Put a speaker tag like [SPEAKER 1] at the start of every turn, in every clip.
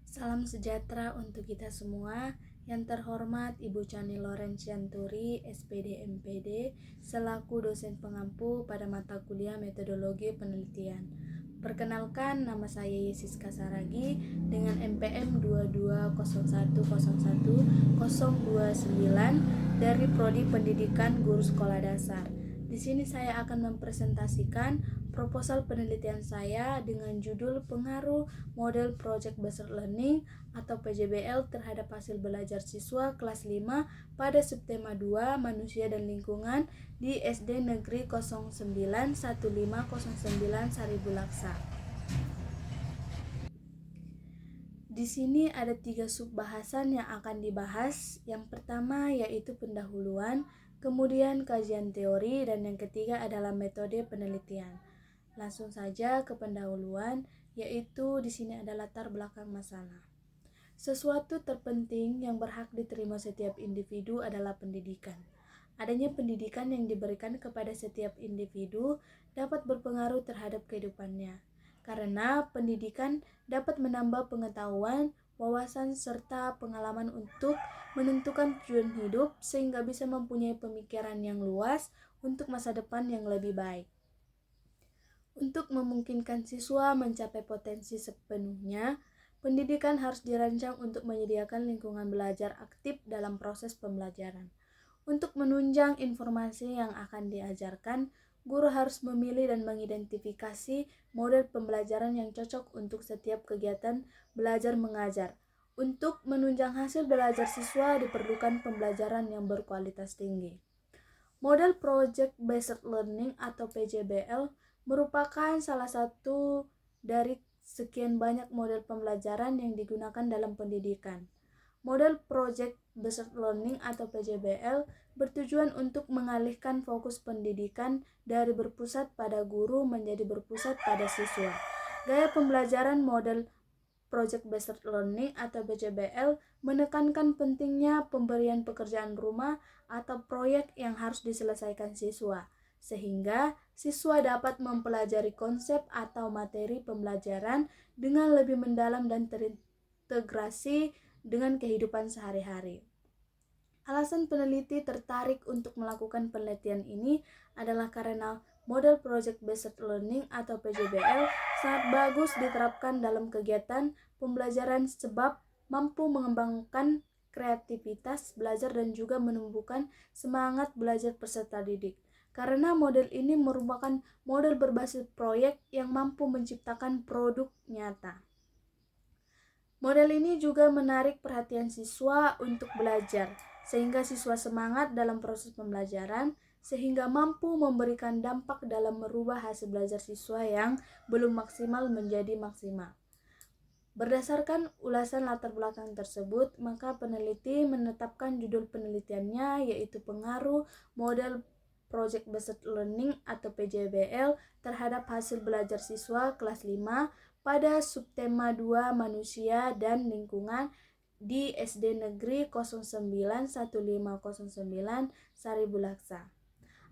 [SPEAKER 1] Salam sejahtera untuk kita semua. Yang terhormat Ibu Chani Lorencianturi, SPD MPD, selaku dosen pengampu pada mata kuliah Metodologi Penelitian. Perkenalkan, nama saya Yesiska Saragi dengan NPM 220101029 dari Prodi Pendidikan Guru Sekolah Dasar. Di sini saya akan mempresentasikan proposal penelitian saya dengan judul Pengaruh Model Project Based Learning atau PJBL terhadap hasil belajar siswa kelas 5 pada subtema 2 Manusia dan Lingkungan di SD Negeri 091509 Saribulaksa. Di sini ada 3 subbahasan yang akan dibahas. Yang pertama yaitu pendahuluan, kemudian kajian teori, dan yang ketiga adalah metode penelitian. Langsung saja ke pendahuluan, yaitu di sini ada latar belakang masalah. Sesuatu terpenting yang berhak diterima setiap individu adalah pendidikan. Adanya pendidikan yang diberikan kepada setiap individu dapat berpengaruh terhadap kehidupannya. Karena pendidikan dapat menambah pengetahuan, wawasan, serta pengalaman untuk menentukan tujuan hidup sehingga bisa mempunyai pemikiran yang luas untuk masa depan yang lebih baik. Untuk memungkinkan siswa mencapai potensi sepenuhnya, pendidikan harus dirancang untuk menyediakan lingkungan belajar aktif dalam proses pembelajaran. Untuk menunjang informasi yang akan diajarkan, guru harus memilih dan mengidentifikasi model pembelajaran yang cocok untuk setiap kegiatan belajar mengajar. Untuk menunjang hasil belajar siswa diperlukan pembelajaran yang berkualitas tinggi. Model Project Based Learning atau PJBL merupakan salah satu dari sekian banyak model pembelajaran yang digunakan dalam pendidikan. Model Project Based Learning atau PJBL bertujuan untuk mengalihkan fokus pendidikan dari berpusat pada guru menjadi berpusat pada siswa. Gaya pembelajaran model Project Based Learning atau PJBL menekankan pentingnya pemberian pekerjaan rumah atau proyek yang harus diselesaikan siswa, sehingga siswa dapat mempelajari konsep atau materi pembelajaran dengan lebih mendalam dan terintegrasi dengan kehidupan sehari-hari. Alasan peneliti tertarik untuk melakukan penelitian ini adalah karena model Project Based Learning atau PJBL sangat bagus diterapkan dalam kegiatan pembelajaran sebab mampu mengembangkan kreativitas belajar dan juga menumbuhkan semangat belajar peserta didik. Karena model ini merupakan model berbasis proyek yang mampu menciptakan produk nyata. Model ini juga menarik perhatian siswa untuk belajar, sehingga siswa semangat dalam proses pembelajaran, sehingga mampu memberikan dampak dalam merubah hasil belajar siswa yang belum maksimal menjadi maksimal. Berdasarkan ulasan latar belakang tersebut, maka peneliti menetapkan judul penelitiannya yaitu Pengaruh Model Project Based Learning atau PJBL terhadap hasil belajar siswa kelas 5 pada subtema 2 Manusia dan Lingkungan di SD Negeri 091509 Saribulaksa.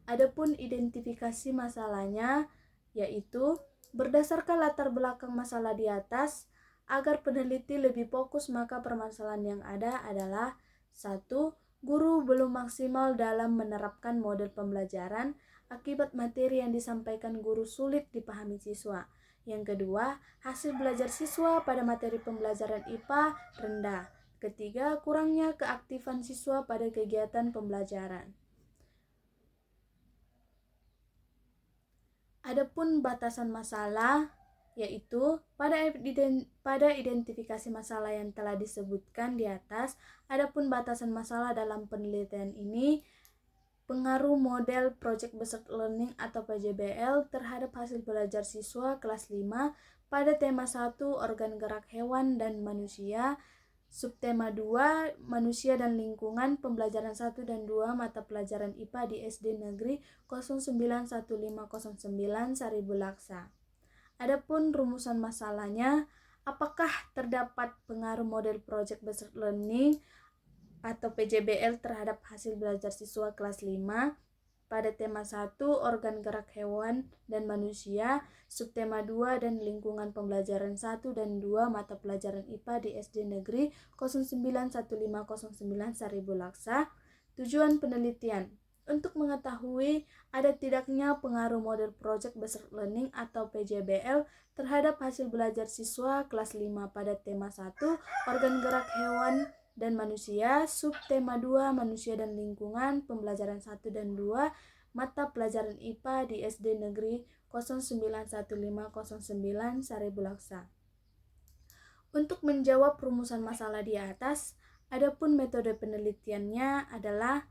[SPEAKER 1] Adapun identifikasi masalahnya yaitu berdasarkan latar belakang masalah di atas, agar peneliti lebih fokus maka permasalahan yang ada adalah 1. Guru belum maksimal dalam menerapkan model pembelajaran akibat materi yang disampaikan guru sulit dipahami siswa. Yang kedua, hasil belajar siswa pada materi pembelajaran IPA rendah. Ketiga, kurangnya keaktifan siswa pada kegiatan pembelajaran. Adapun batasan masalah yaitu pada identifikasi masalah yang telah disebutkan di atas, adapun batasan masalah dalam penelitian ini pengaruh model Project Based Learning atau PJBL terhadap hasil belajar siswa kelas 5 pada tema 1 organ gerak hewan dan manusia, subtema 2 Manusia dan Lingkungan, pembelajaran 1 dan 2 mata pelajaran IPA di SD Negeri 091509 Saribulaksa. Adapun rumusan masalahnya, apakah terdapat pengaruh model Project Based Learning atau PJBL terhadap hasil belajar siswa kelas 5? pada tema 1 organ gerak hewan dan manusia, subtema 2 dan lingkungan pembelajaran 1 dan 2 mata pelajaran IPA di SD Negeri 091509 Saribulaksa. Tujuan penelitian untuk mengetahui ada tidaknya pengaruh model Project Based Learning atau PJBL terhadap hasil belajar siswa kelas 5 pada tema 1 organ gerak hewan dan manusia, subtema 2 manusia dan lingkungan, pembelajaran 1 dan 2 mata pelajaran IPA di SD Negeri 091509 Saribulaksa. Untuk menjawab rumusan masalah di atas, adapun metode penelitiannya adalah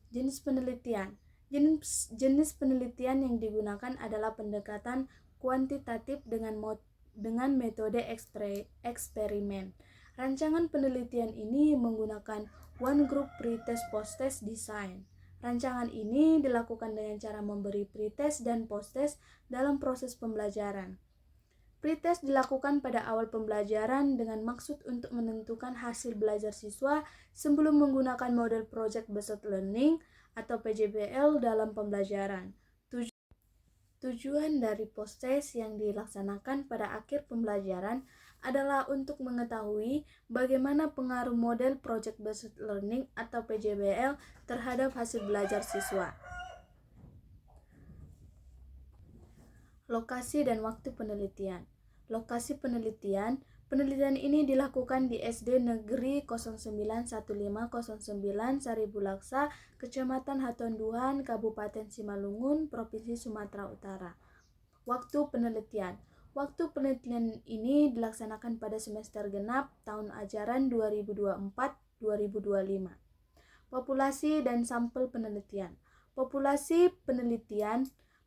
[SPEAKER 1] jenis penelitian. Jenis penelitian yang digunakan adalah pendekatan kuantitatif dengan metode eksperimen. Rancangan penelitian ini menggunakan one group pretest post-test design. Rancangan ini dilakukan dengan cara memberi pretest dan post-test dalam proses pembelajaran. Pretest dilakukan pada awal pembelajaran dengan maksud untuk menentukan hasil belajar siswa sebelum menggunakan model Project Based Learning atau PJBL dalam pembelajaran. Tujuan dari post-test yang dilaksanakan pada akhir pembelajaran adalah untuk mengetahui bagaimana pengaruh model Project Based Learning atau PJBL terhadap hasil belajar siswa. Lokasi dan waktu penelitian. Lokasi penelitian ini dilakukan di SD Negeri 091509 Saribulaksa, Kecamatan Hatonduhan, Kabupaten Simalungun, Provinsi Sumatera Utara. Waktu penelitian ini dilaksanakan pada semester genap tahun ajaran 2024-2025. Populasi dan sampel penelitian.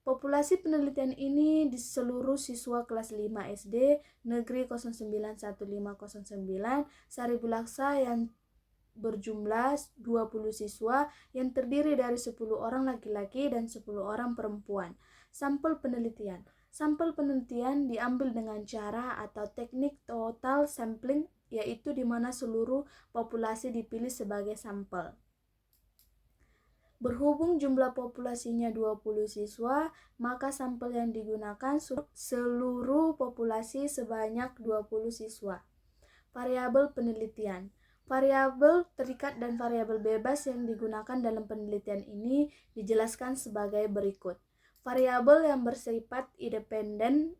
[SPEAKER 1] Populasi penelitian ini di seluruh siswa kelas 5 SD Negeri 091509 Saribulaksa yang berjumlah 20 siswa yang terdiri dari 10 orang laki-laki dan 10 orang perempuan. Sampel penelitian diambil dengan cara atau teknik total sampling, yaitu di mana seluruh populasi dipilih sebagai sampel. Berhubung jumlah populasinya 20 siswa, maka sampel yang digunakan seluruh populasi sebanyak 20 siswa. Variabel penelitian. Variabel terikat dan variabel bebas yang digunakan dalam penelitian ini dijelaskan sebagai berikut. Variabel yang bersifat independen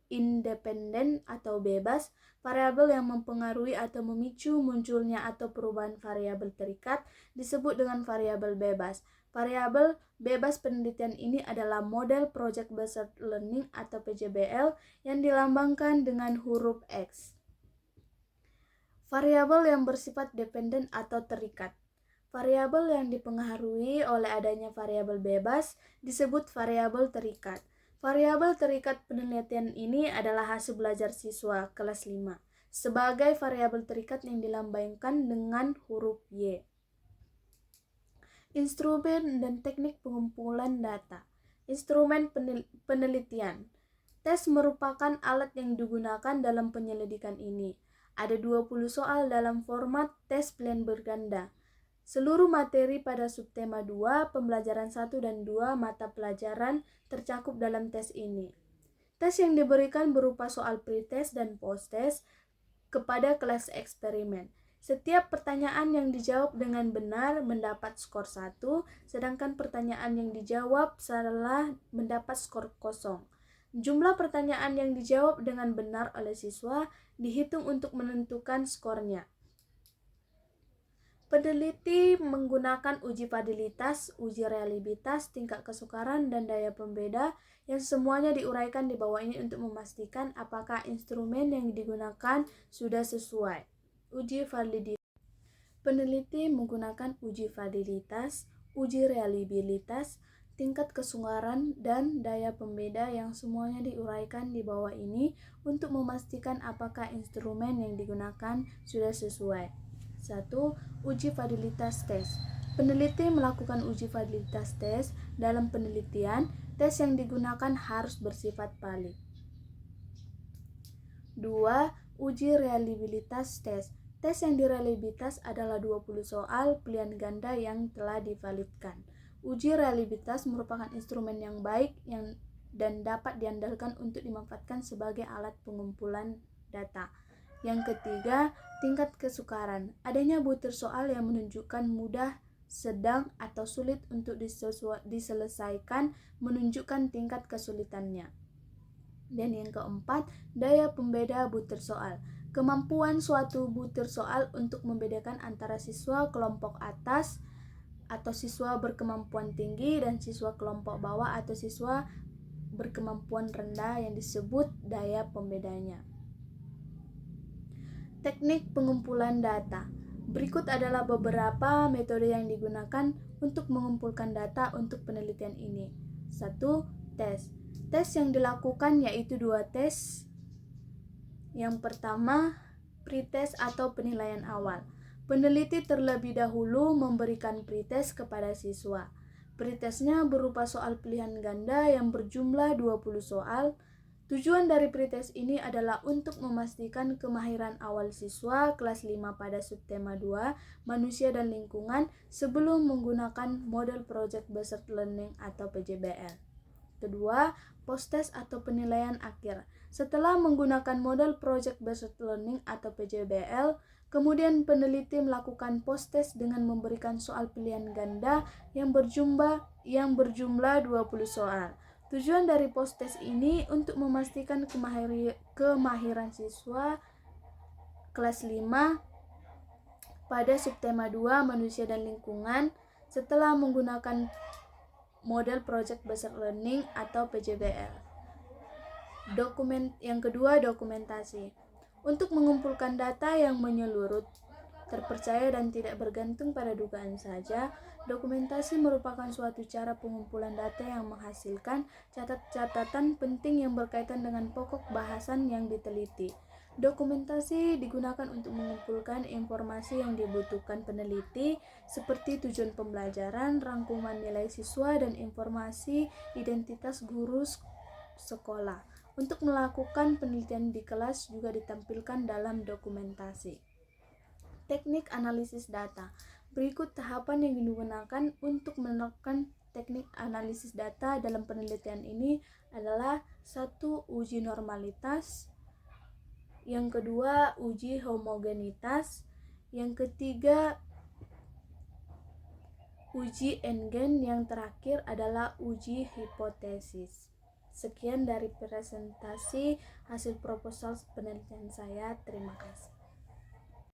[SPEAKER 1] atau bebas, variabel yang mempengaruhi atau memicu munculnya atau perubahan variabel terikat disebut dengan variabel bebas. Variabel bebas penelitian ini adalah model Project Based Learning atau PJBL yang dilambangkan dengan huruf X. Variabel yang bersifat dependen atau terikat. Variabel yang dipengaruhi oleh adanya variabel bebas disebut variabel terikat. Variabel terikat penelitian ini adalah hasil belajar siswa kelas 5 sebagai variabel terikat yang dilambangkan dengan huruf Y. Instrumen dan teknik pengumpulan data. Instrumen penelitian. Tes merupakan alat yang digunakan dalam penyelidikan ini. Ada 20 soal dalam format tes pilihan berganda. Seluruh materi pada subtema 2, pembelajaran 1 dan 2 mata pelajaran tercakup dalam tes ini. Tes yang diberikan berupa soal pretest dan post-test kepada kelas eksperimen. Setiap pertanyaan yang dijawab dengan benar mendapat skor 1, sedangkan pertanyaan yang dijawab salah mendapat skor 0. Jumlah pertanyaan yang dijawab dengan benar oleh siswa dihitung untuk menentukan skornya. Peneliti menggunakan uji validitas, uji reliabilitas, tingkat kesukaran, dan daya pembeda yang semuanya diuraikan di bawah ini untuk memastikan apakah instrumen yang digunakan sudah sesuai. Uji validitas. Peneliti menggunakan uji validitas, uji reliabilitas, tingkat kesukaran, dan daya pembeda yang semuanya diuraikan di bawah ini untuk memastikan apakah instrumen yang digunakan sudah sesuai. 1. Uji validitas tes. Peneliti melakukan uji validitas tes. Dalam penelitian, tes yang digunakan harus bersifat valid. 2. Uji reliabilitas tes. Tes yang direliabilitas adalah 20 soal pilihan ganda yang telah divalidkan. Uji reliabilitas merupakan instrumen yang baik dan dapat diandalkan untuk dimanfaatkan sebagai alat pengumpulan data. Yang ketiga, tingkat kesukaran. Adanya butir soal yang menunjukkan mudah, sedang, atau sulit untuk diselesaikan menunjukkan tingkat kesulitannya. Dan yang keempat, daya pembeda butir soal. Kemampuan suatu butir soal untuk membedakan antara siswa kelompok atas atau siswa berkemampuan tinggi dan siswa kelompok bawah atau siswa berkemampuan rendah yang disebut daya pembedanya. Teknik pengumpulan data. Berikut adalah beberapa metode yang digunakan untuk mengumpulkan data untuk penelitian ini. 1. Tes. Tes yang dilakukan yaitu 2 tes. Yang pertama, pretest atau penilaian awal. Peneliti terlebih dahulu memberikan pretest kepada siswa. Pretestnya berupa soal pilihan ganda yang berjumlah 20 soal. Tujuan dari pretest ini adalah untuk memastikan kemahiran awal siswa kelas 5 pada subtema 2, manusia dan lingkungan, sebelum menggunakan model Project Based Learning atau PJBL. Kedua, post-test atau penilaian akhir. Setelah menggunakan model Project Based Learning atau PJBL, kemudian peneliti melakukan post-test dengan memberikan soal pilihan ganda yang berjumlah 20 soal. Tujuan dari post-test ini untuk memastikan kemahiran siswa kelas 5 pada subtema 2 manusia dan lingkungan setelah menggunakan model Project Based Learning atau PJBL. Yang kedua, dokumentasi. Untuk mengumpulkan data yang menyeluruh, terpercaya dan tidak bergantung pada dugaan saja, dokumentasi merupakan suatu cara pengumpulan data yang menghasilkan catatan penting yang berkaitan dengan pokok bahasan yang diteliti. Dokumentasi digunakan untuk mengumpulkan informasi yang dibutuhkan peneliti seperti tujuan pembelajaran, rangkuman nilai siswa, dan informasi identitas guru sekolah. Untuk melakukan penelitian di kelas juga ditampilkan dalam dokumentasi. Teknik analisis data. Berikut tahapan yang digunakan untuk menerapkan teknik analisis data dalam penelitian ini adalah 1. Uji normalitas. Yang kedua, uji homogenitas. Yang ketiga, uji N-gen. Yang terakhir adalah uji hipotesis. Sekian dari presentasi hasil proposal penelitian saya. Terima kasih.